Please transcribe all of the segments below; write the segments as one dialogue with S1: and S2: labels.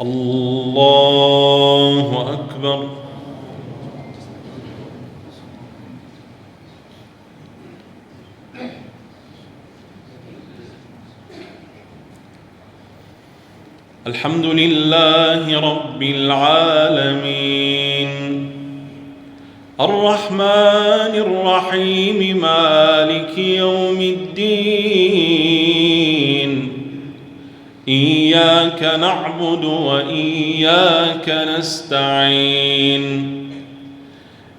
S1: الله أكبر. الحمد لله رب العالمين الرحمن الرحيم مالك يوم الدين إياك نعبد وإياك نستعين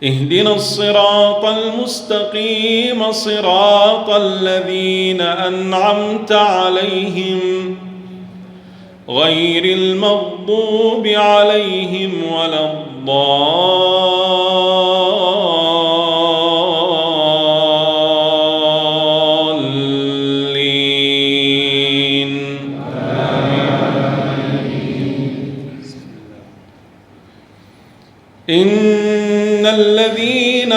S1: اهدنا الصراط المستقيم صراط الذين أنعمت عليهم غير المغضوب عليهم ولا الضالين. إن الذين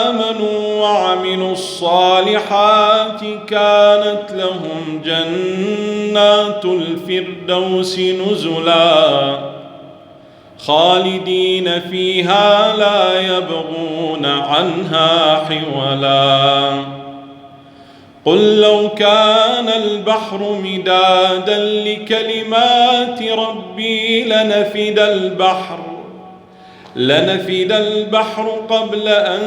S1: آمنوا وعملوا الصالحات كانت لهم جنات الفردوس نزلا خالدين فيها لا يبغون عنها حولا. قل لو كان البحر مدادا لكلمات ربي لنفد البحر قبل أن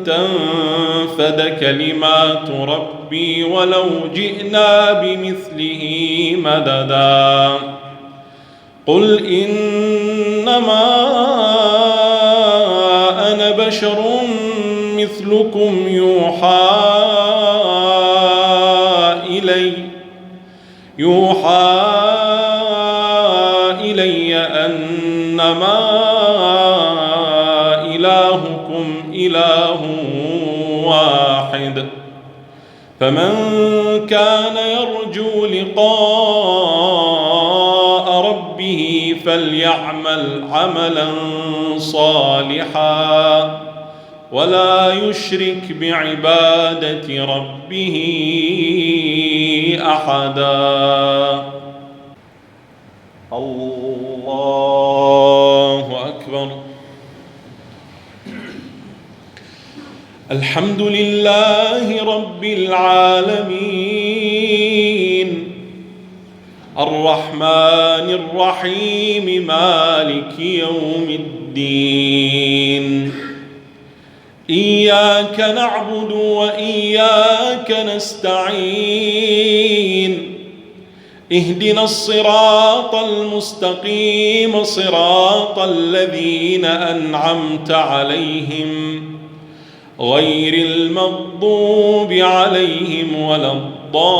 S1: تنفد كلمات ربي ولو جئنا بمثله مددا. قل إنما أنا بشر مثلكم يوحى إلي أنما إلهكم إله واحد. فمن كان يرجو لقاء ربه فليعمل عملا صالحا ولا يشرك بعبادة ربه أحدا. الله أكبر. الحمد لله رب العالمين الرحمن الرحيم مالك يوم الدين إياك نعبد وإياك نستعين اهدنا الصراط المستقيم صراط الذين أنعمت عليهم غير المغضوب عليهم ولا الضالين.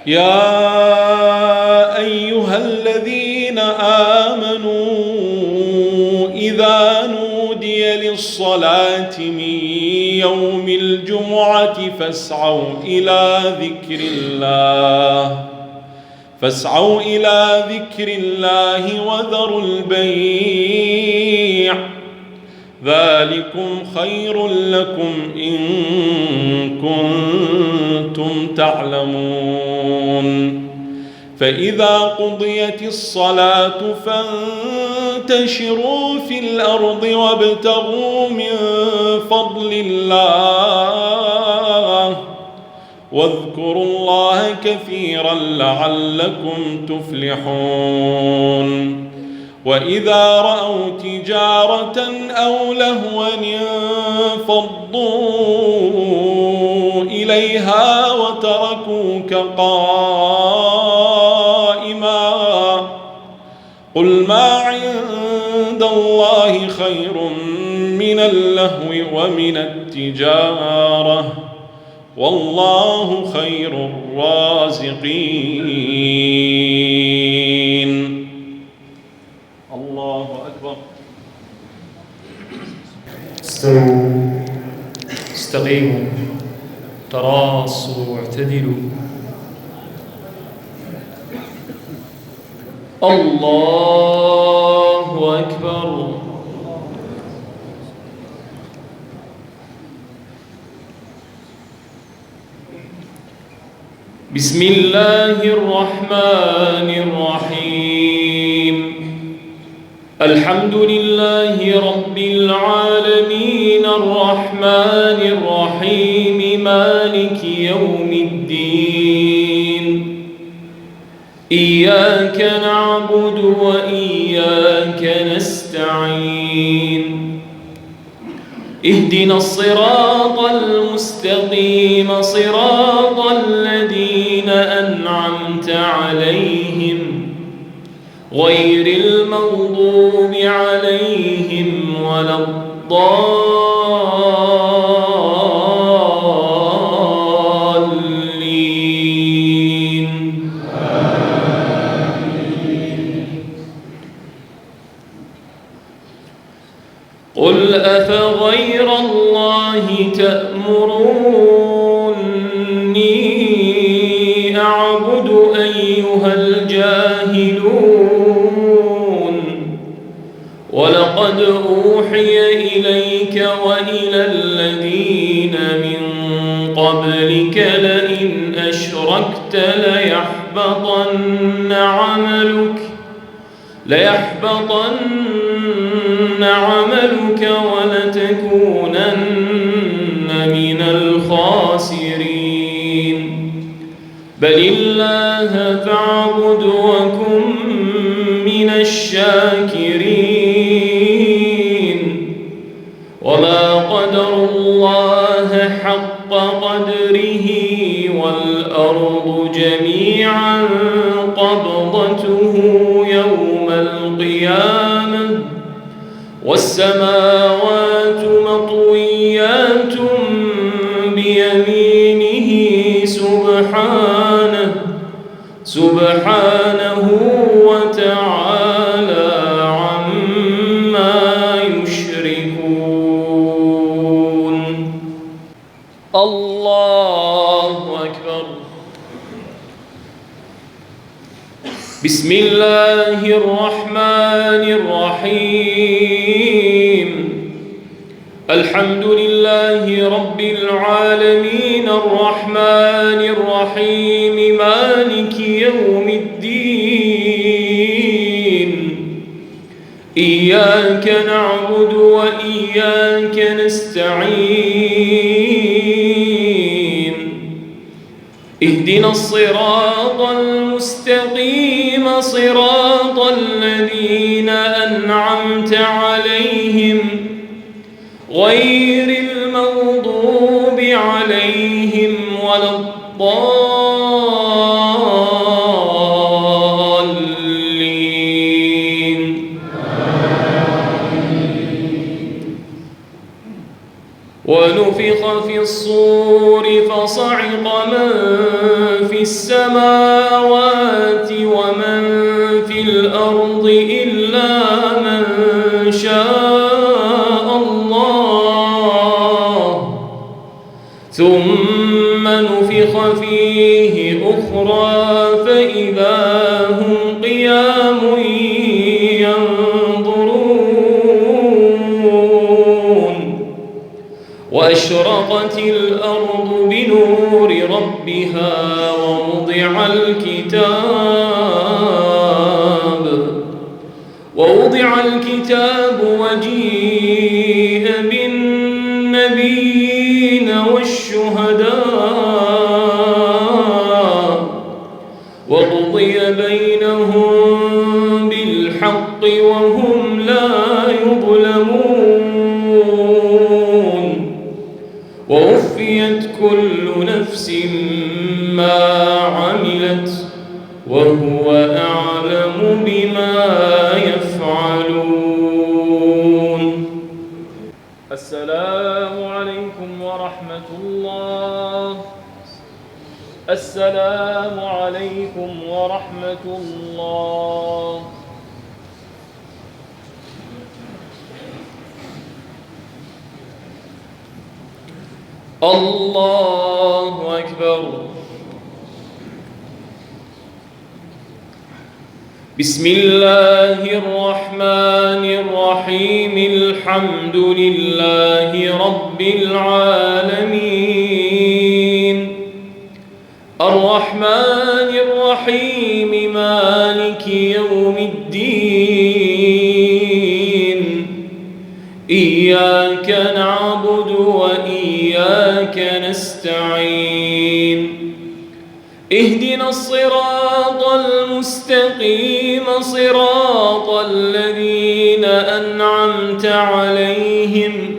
S1: يا أيها الذين آمنوا إذا نودي للصلاة من يوم الجمعة فاسعوا إلى ذكر الله وذروا البيع ذلكم خير لكم إن كنتم تعلمون. فإذا قضيت الصلاة فانتشروا في الأرض وابتغوا من فضل الله واذكروا الله كثيرا لعلكم تفلحون. وإذا رأوا تجارة أو لهوا انفضوا إليها وتركوك قائما قل ما عند الله خير من اللهو ومن التجارة والله خير الرازقين. الله أكبر.
S2: استووا استقيموا تراصوا واعتدلوا. الله أكبر. بسم الله الرحمن الرحيم الحمد لله رب العالمين الرحمن الرحيم مالك يوم الدين إياك نعبد وإياك نستعين اهدنا الصراط المستقيم صراط الذين أنعمت عليهم غير المغضوب عليهم ولا الضالين قل أفغير الله تأمروني أعبد أيها الجاهلون ولقد أوحي إليك وإلى الذين من قبلك لئن أشركت ليحبطن عملك ولتكونن من الخاسرين بل الله فاعبد وكن من الشاكرين وما قدروا الله حق قدره والأرض جميعا قبضته يوم القيامة والسماوات مطويات بيمينه سبحانه وتعالى عما يشركون الله أكبر بسم الله الرحمن الرحيم الحمد لله رب العالمين الرحمن الرحيم مالك يوم الدين إياك نعبد وإياك نستعين اهدنا الصراط المستقيم صراط الذين أنعمت عليهم غير المغضوب عليهم ولا الضالين ونفخ في الصور فصعق من في السماوات ومن في الأرض إلا من شاء الله ثم نفخ فيه أخرى فإذا هم قيام ينظرون وأشرقت الأرض بنور ربها ووضع الكتاب وجيء بالنبيين والشهداء وقضي بينهم بالحق وهم لا يظلمون ووفيت كل نفس ما عملت وهو أعلم بما يفعلون. السلام عليكم ورحمة الله. السلام عليكم ورحمة الله. الله أكبر. بسم الله الرحمن الرحيم الحمد لله رب العالمين الرحمن الرحيم مالك يوم الدين إياك نعبد وإياك نستعين اهدنا الصراط المستقيم صراط الذين أنعمت عليهم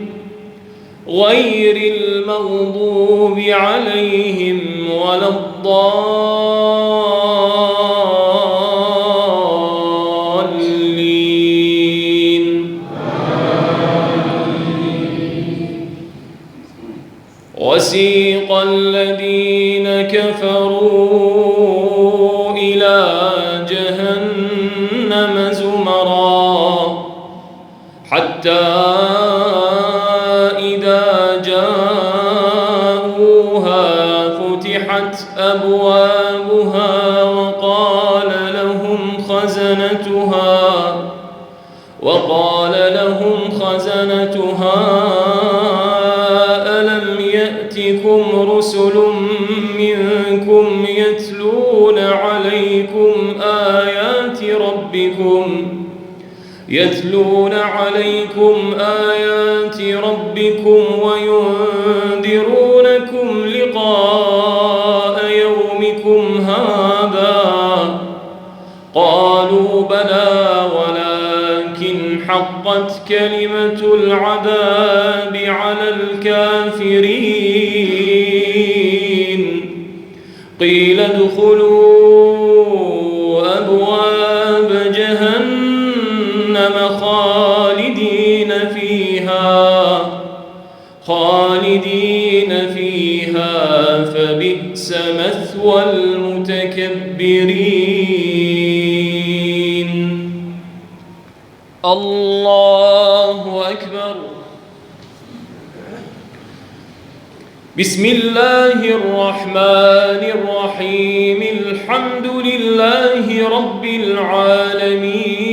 S2: غير المغضوب عليهم ولا الضالين وسيق الذين كفروا إلى جهنم زمرا حتى أبوابها وقال لهم خزنتها ألم يأتكم رسل منكم يتلون عليكم آيات ربكم وينذرونكم لقاء يومكم هذا قالوا بلى ولكن حقت كلمة العذاب على الكافرين قيل ادخلوا أبواب جهنم خالدين فيها فبئس مثوى المتكبرين. الله أكبر. بسم الله الرحمن الرحيم الحمد لله رب العالمين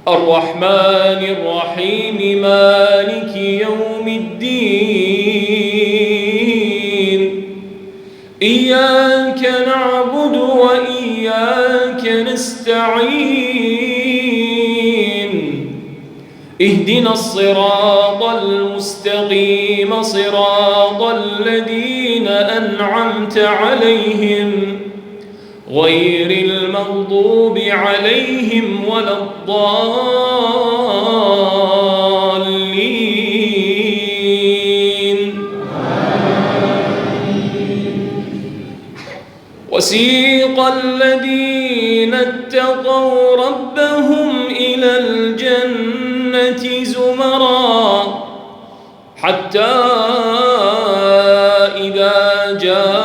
S2: الرحمن الرحيم مالك يوم الدين إياك نعبد وإياك نستعين اهدنا الصراط المستقيم صراط الذين أنعمت عليهم غير المغضوب عليهم ولا الضالين. وسيق الذين اتقوا ربهم إلى الجنة زمرا حتى إذا جاءوها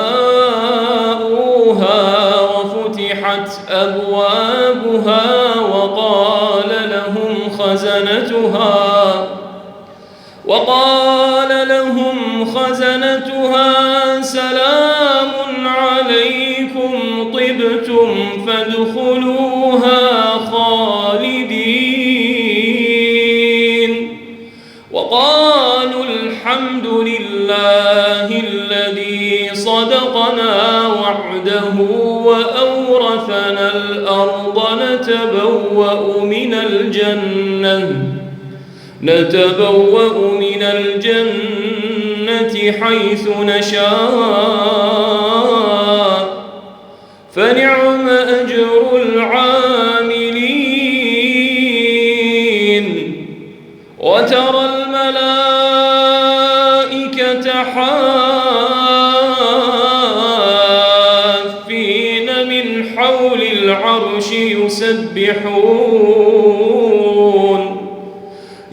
S2: وفتحت أبوابها وقال لهم خزنتها سلام عليكم طبتم فادخلوها خالدين وقالوا الحمد لله الذي صدقنا وعده وأورثنا الأرض نتبوأ من الجنة حيث نشاء فنعم أجر العاملين. وترى الملائكة حافين من حول العرش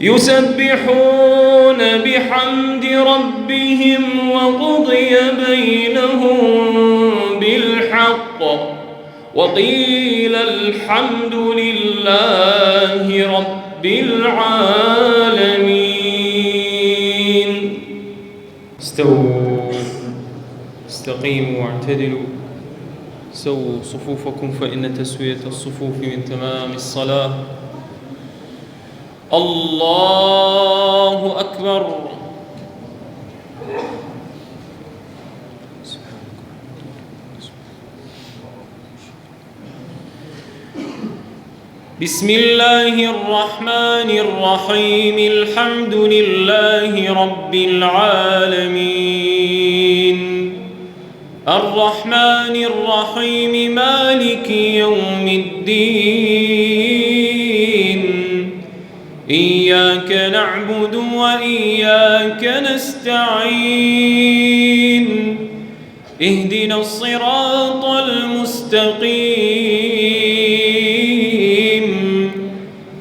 S2: يسبحون بحمد ربهم وقضي بينهم بالحق وقيل الحمد لله رب العالمين. استووا استقيموا واعتدلوا سووا صفوفكم فإن تسوية الصفوف من تمام الصلاة. الله أكبر. بسم الله الرحمن الرحيم الحمد لله رب العالمين الرحمن الرحيم مالك يوم الدين إياك نعبد وإياك نستعين اهدنا الصراط المستقيم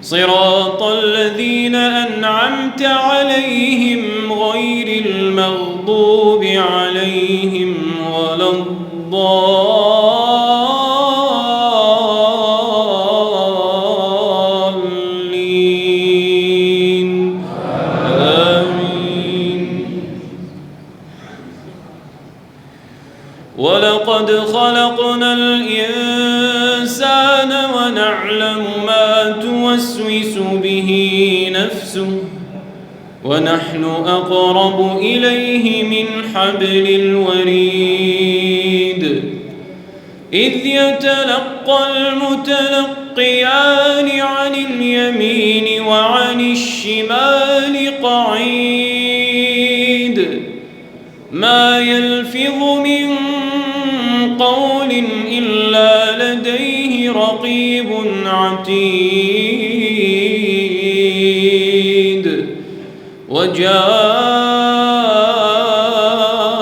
S2: صراط الذين أنعمت عليهم غير المغضوب عليهم ولا الضالين آمين. ولقد خلقنا الإنسان ونعلم ما توسوس به نفسه ونحن أقرب إليه من حبل الوريد إذ يتلقى المتلقيان عن اليمين وعن الشمال قعيد ما يلفظ من قول إلا لديه رقيب عتيد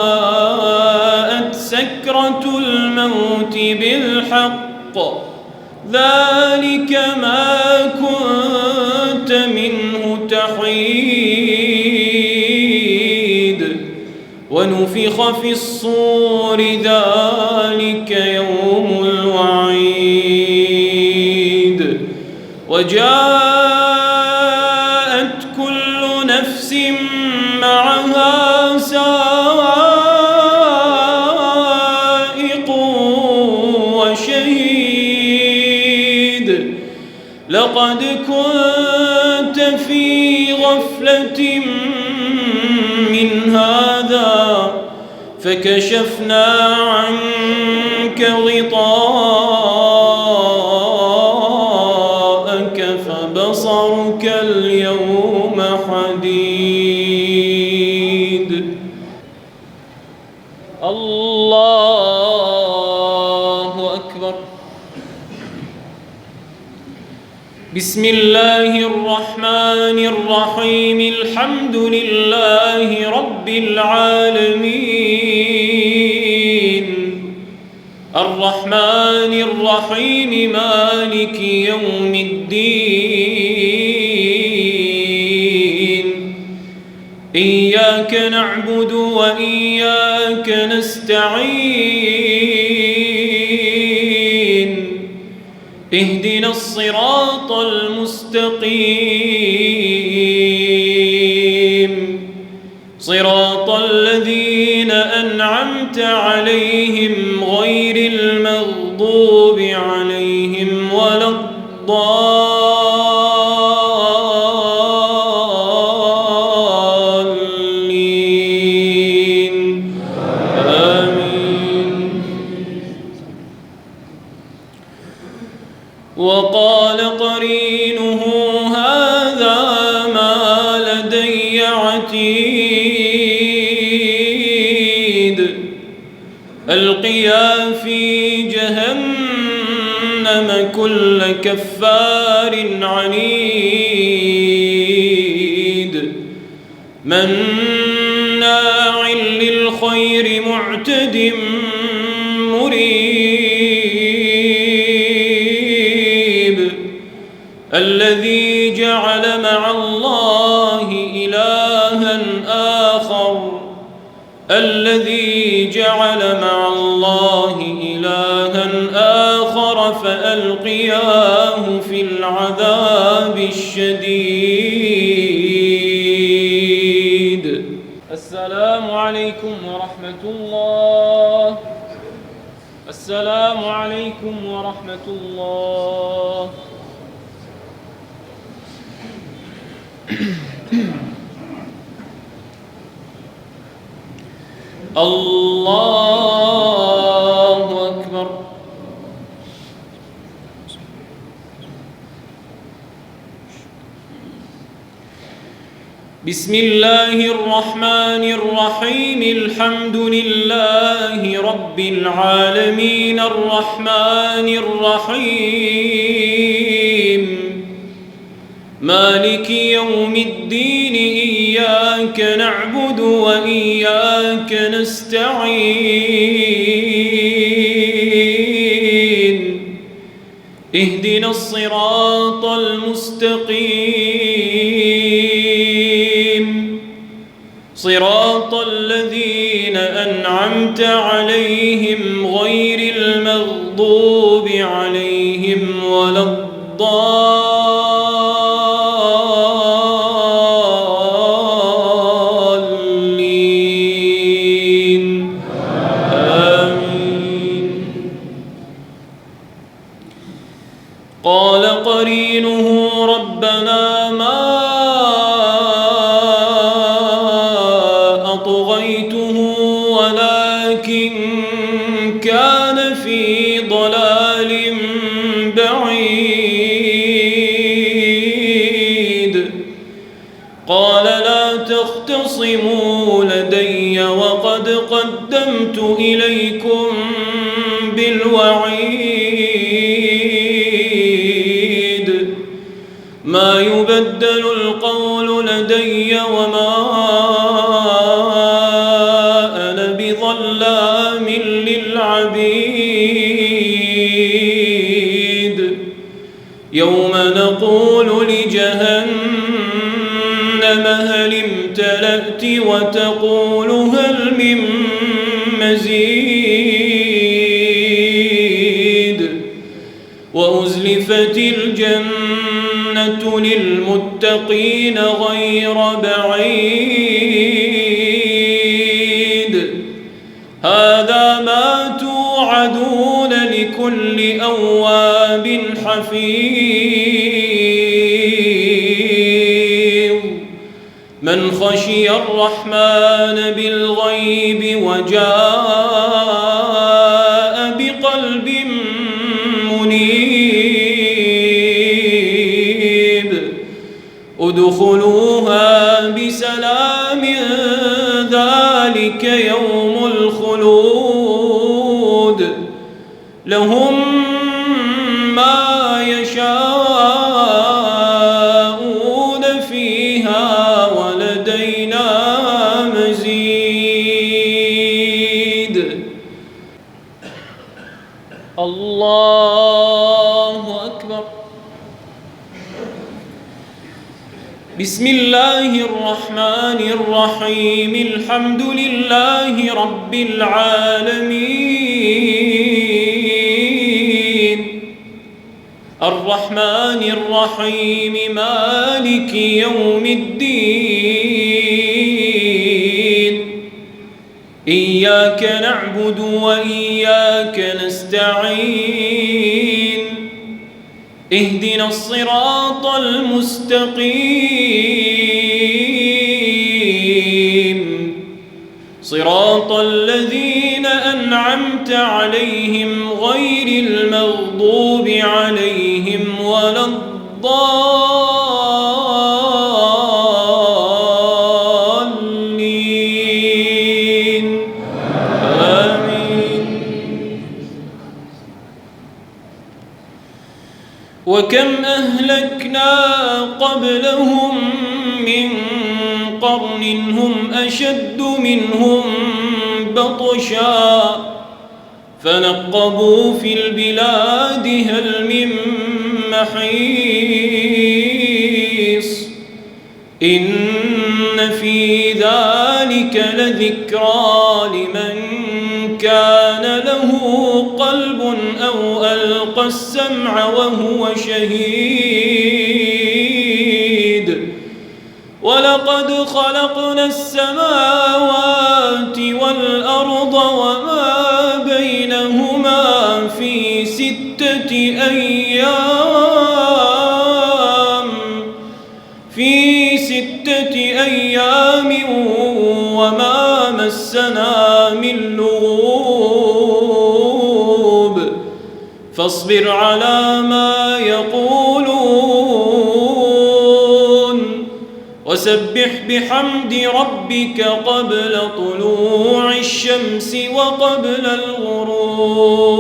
S2: وجاءت سكرة الموت بالحق ذلك ما كنت منه تحيد ونفخ في الصور ذلك يوم الوعيد وجاءت كل نفس معها سائق وشهيد لقد كنت في غفلة من هذا فكشفنا عنك غطاءك فبصرك اليوم حديد. الله أكبر. بسم الله الرحمن الرحيم الحمد لله رب العالمين الرحمن الرحيم مالك يوم الدين إياك نعبد وإياك نستعين اهدنا الصراط المستقيم صراط الذين أنعمت عليهم غير المغضوب عليهم ولا الضالين آمين. وقال قرينه هذا ما لدي عتيد ألقيا في جهنم كل كفار عنيد مناع للخير معتد مريب الذي جعل مع الله إلها آخر فألقياه في العذاب الشديد. السلام عليكم ورحمة الله. السلام عليكم ورحمة الله. الله أكبر. بسم الله الرحمن الرحيم الحمد لله رب العالمين الرحمن الرحيم مالك يوم الدين إياك نعبد وإياك نستعين اهدنا الصراط المستقيم صراط الذين أنعمت عليهم غير المغضوب عليهم ولا الضالين آمين. قال قرينه ربنا ما أطغيته ولكن كان في ضلال بعيد قال لا تختصموا لدي وقد قدمت إليكم بالوعيد ما يبدل القول لدي وما أنا بظلام للعبيد يوم نقول لجهنم هل امتلأت وتقول هل من مزيد وأزلفت الجنة للمتقين غير بعيد هذا ما توعدون لكل أواب حفيظ من خشي الرحمن بالغيب وجاء بقلب منيب ادخلوها بسلام ذلك يوم الخلود لهم ما يشاءون فيها ولدينا مزيد. الله أكبر. بسم الله الرحمن الرحيم الحمد لله رب العالمين الرحمن الرحيم مالك يوم الدين إياك نعبد وإياك نستعين اهدنا الصراط المستقيم صراط الذين أنعمت عليهم غير المغضوب عليهم ولا الضالين آمين. وكم أهلكنا قبلهم من قرن هم أشد منهم بطشا فنقبوا في البلاد هل من محيص إن في ذلك لذكرى لمن كان له قلب أو ألقى السمع وهو شهيد ولقد خلقنا السماوات والأرض وما بينهما في 6 أيام وما مسنا من لغوب فاصبر على ما يقولون وسبح بحمد ربك قبل طلوع الشمس وقبل الغروب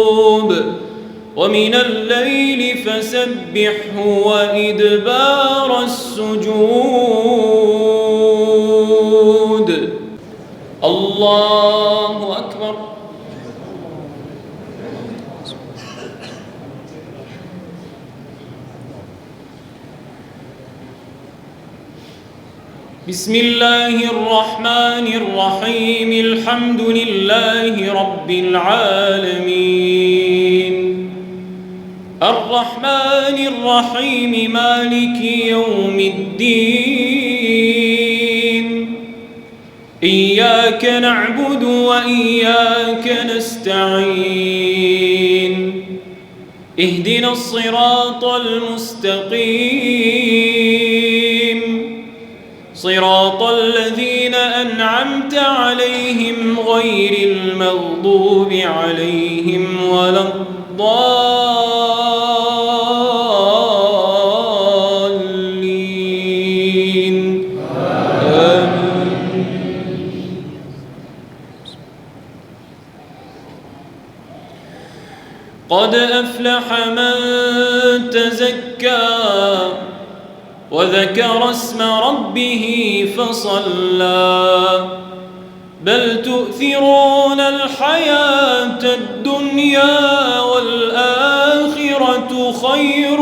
S2: ومن الليل فسبحه وإدبار السجود. الله أكبر. بسم الله الرحمن الرحيم. الحمد لله رب العالمين الرحمن الرحيم مالك يوم الدين إياك نعبد وإياك نستعين اهدنا الصراط المستقيم صراط الذين أنعمت عليهم غير المغضوب عليهم ولا الضالين. آمين. قد أفلح من تزكى وذكر اسم ربه فصلى بل تؤثرون الحياة الدنيا والآخرة خير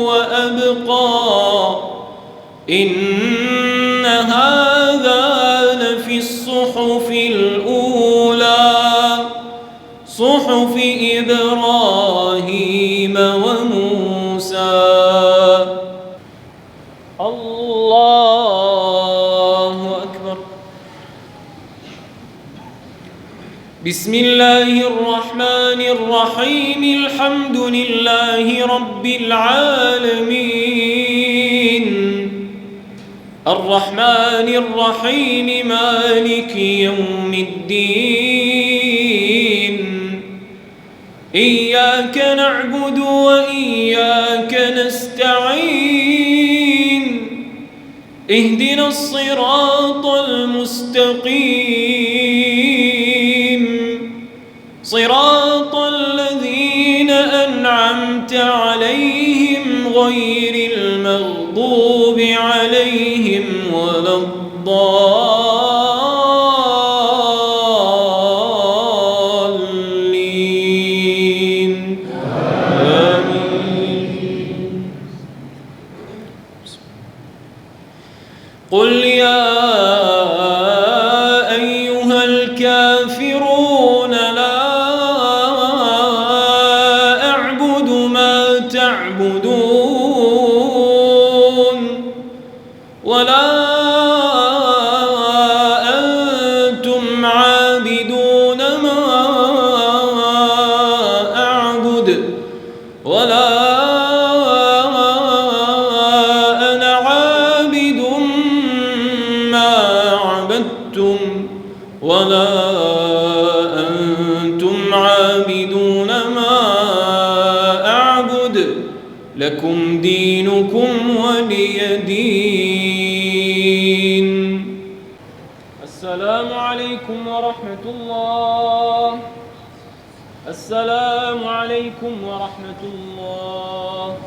S2: وأبقى إن هذا لفي الصحف الأولى صحف إبراهيم وموسى. الله أكبر. بسم الله الرحمن الرحيم. الحمد لله رب العالمين الرحمن الرحيم مالك يوم الدين إياك نعبد وإياك نستعين اهدنا الصراط المستقيم صراط الذين أنعمت عليهم غير المغضوب عليهم ولا الضالين. آمين. قل يا أيها الكافرون لا أعبد ما تعبدون ولا أنتم عابدون ما أعبد ولا أنا عابد ما عبدتم ولا أنتم عابدون ما أعبد لكم دينكم ولي دين. السلام عليكم ورحمة الله. السلام عليكم ورحمة الله.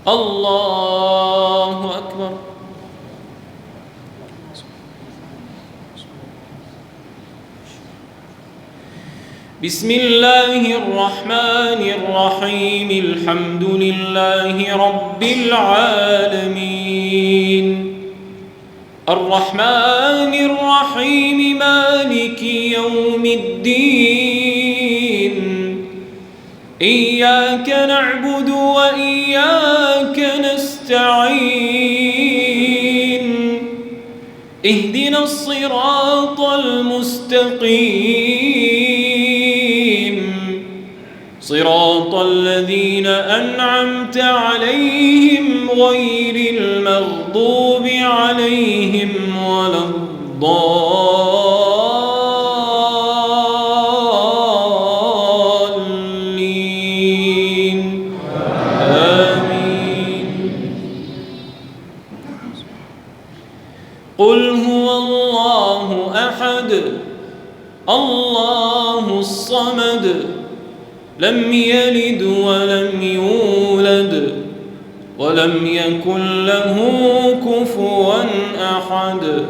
S2: الله أكبر. بسم الله الرحمن الرحيم. الحمد لله رب العالمين الرحمن الرحيم مالك يوم الدين إياك نعبد وإياك نستعين اهدنا الصراط المستقيم صراط الذين أنعمت عليهم غير المغضوب عليهم ولا الضالين. الله الصمد لم يلد ولم يولد ولم يكن له كفوا أحد.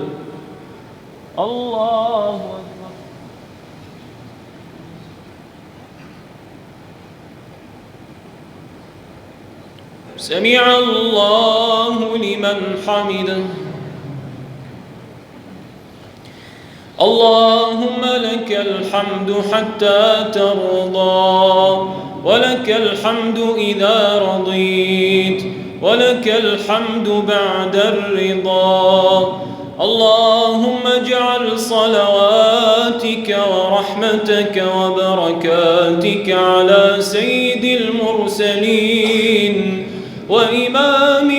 S2: الله أكبر. سمع الله لمن حمده. اللهم لك الحمد حتى ترضى، ولك الحمد إذا رضيت، ولك الحمد بعد الرضا. اللهم اجعل صلواتك ورحمتك وبركاتك على سيد المرسلين وإمام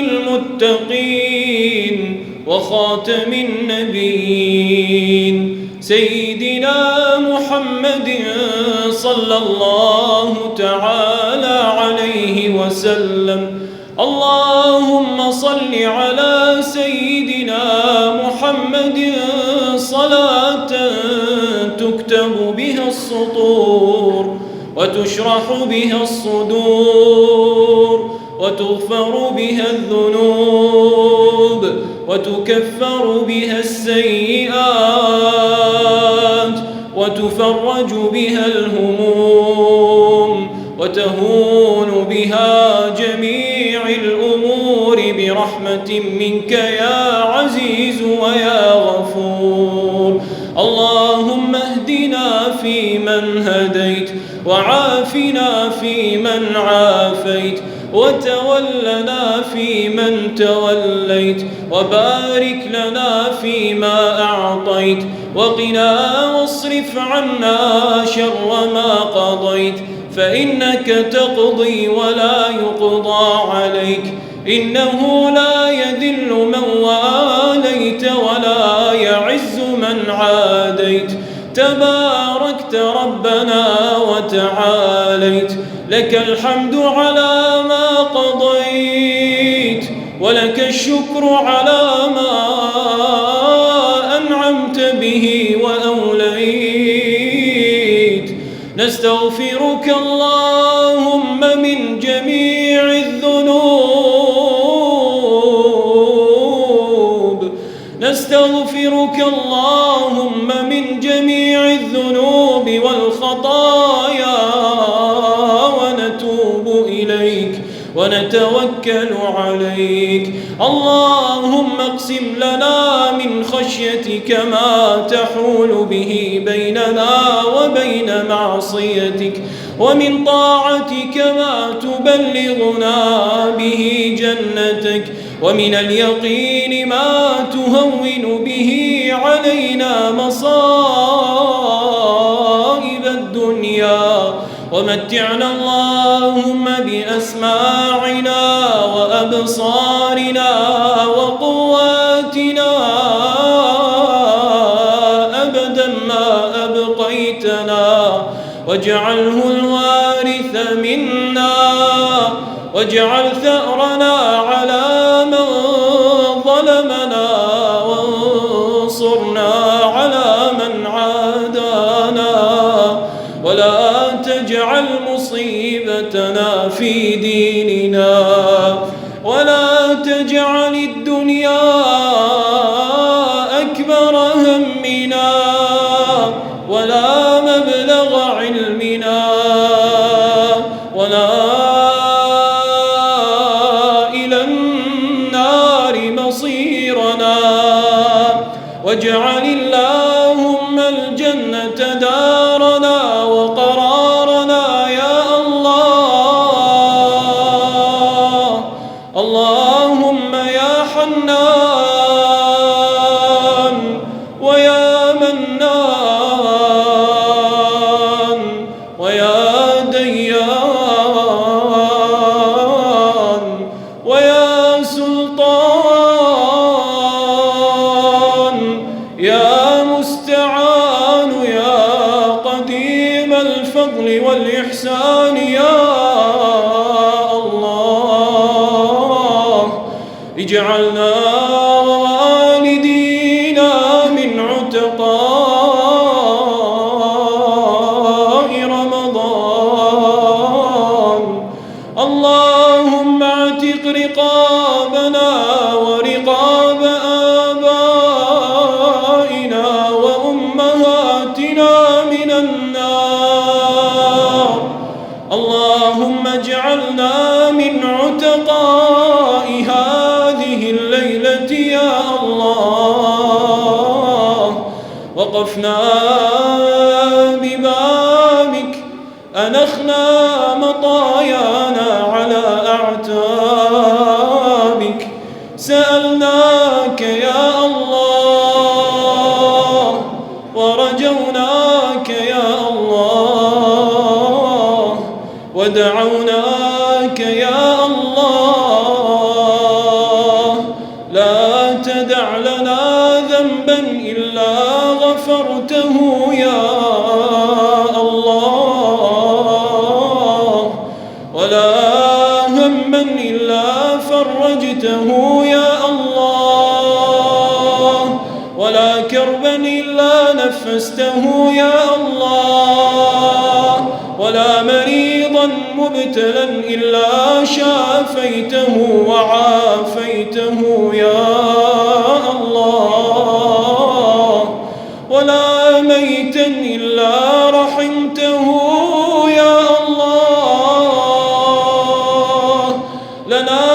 S2: المتقين وخاتم النبيين سيدنا محمد صلى الله تعالى عليه وسلم. اللهم صل على سيدنا محمد صلاة تكتب بها السطور وتشرح بها الصدور وتغفر بها الذنوب وتكفر بها السيئات وتفرج بها الهموم وتهون بها جميع الأمور برحمة منك يا عزيز ويا غفور. اللهم اهدنا فيمن هديت، وعافنا فيمن عافيت، وتولنا فيمن توليت، وبارك لنا فيما أعطيت، وقنا واصرف عنا شر ما قضيت، فإنك تقضي ولا يقضى عليك، إنه لا يذل من واليت ولا يعز من عاديت، تباركت ربنا وتعاليت. لك الحمد على ما قضيت، ولك الشكر على ما أنعمت به وأوليت. نستغفرك اللهم من جميع الذنوب، نستغفرك اللهم من جميع الذنوب والخطايا، ونتوب إليك ونتوكل عليك. اللهم اقسم لنا من خشيتك ما تحول به بيننا وبين معصيتك، ومن طاعتك ما تبلغنا به جنتك، ومن اليقين ما تهون به علينا مصائب الدنيا. ومتعنا اللهم بأسماعنا وأبصارنا وقواتنا أبدا ما أبقيتنا، واجعله الوارث منا، واجعل ثأرنا على من ظلمنا، وانصرنا على من عادانا، ولا تجعل مصيبتنا في ديننا، ولا تجعل الدنيا أكبر همنا ولا مبلغ علمنا ولا إلى النار مصيرنا، واجعل اللهم الجنة دارنا وقرارنا يا الله. اللهم يا حنان ويا منان ويا ديان ويا سلطان، يا مستعان يا قديم الفضل والإحسان يا الله. اجعلنا ووالدينا من عتقاء نجاتنا من النار. اللهم اجعلنا من عتقاء هذه الليلة يا الله. وقفنا ببابك أنخنا مطايانا على أعتابك، سألناك يا الله ورجوناك يا الله ودعوناك يا الله. لا تدع لنا ذنبا إلا غفرته يا الله، ولا هما إلا فرجته يا الله، ولا كربا إلا نفسته يا الله، ولا مريضا مبتلا إلا شافيته وعافيته يا الله، ولا ميتا إلا رحمته يا الله. لنا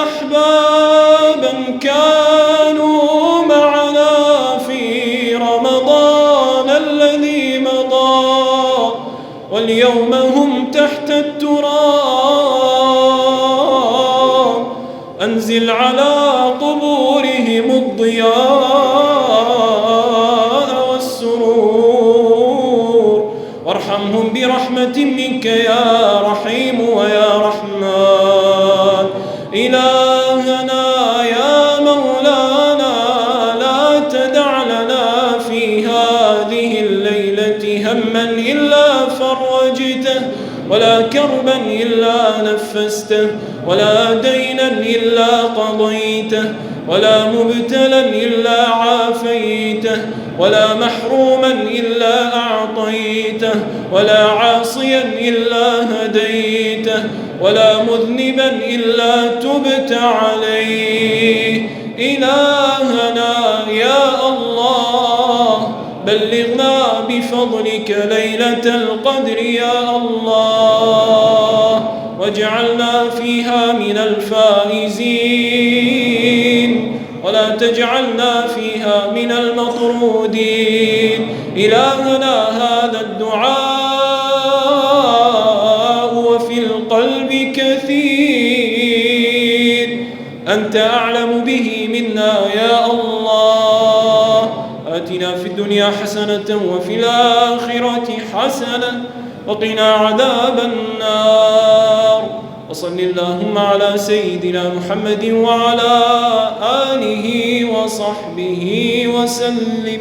S2: أحبابا كانوا معنا في رمضان الذي مضى، واليوم هم تحت التراب. أنزل على قبورهم الضياء والسرور، وارحمهم برحمة منك يا رحيم ويا رحمن. إلهنا يا مولانا، لا تدع لنا في هذه الليلة هما إلا فرجته، ولا كربا إلا نفسته، ولا دينا إلا قضيته، ولا مبتلا إلا عافيته، ولا محروما إلا أعطيته، ولا عاصيا إلا هديته، ولا مذنبا إلا تبت عليه. إلهنا يا الله، بلغنا بفضلك ليلة القدر يا الله، واجعلنا فيها من الفائزين، ولا تجعلنا فيها من المطرودين. إلهنا هذا الدعاء وفي القلب كثير، أنت أعلم به منا يا الله. آتنا في الدنيا حسنة وفي الآخرة حسنة وقنا عذاب النار. وصل اللهم على سيدنا محمد وعلى آله وصحبه وسلم.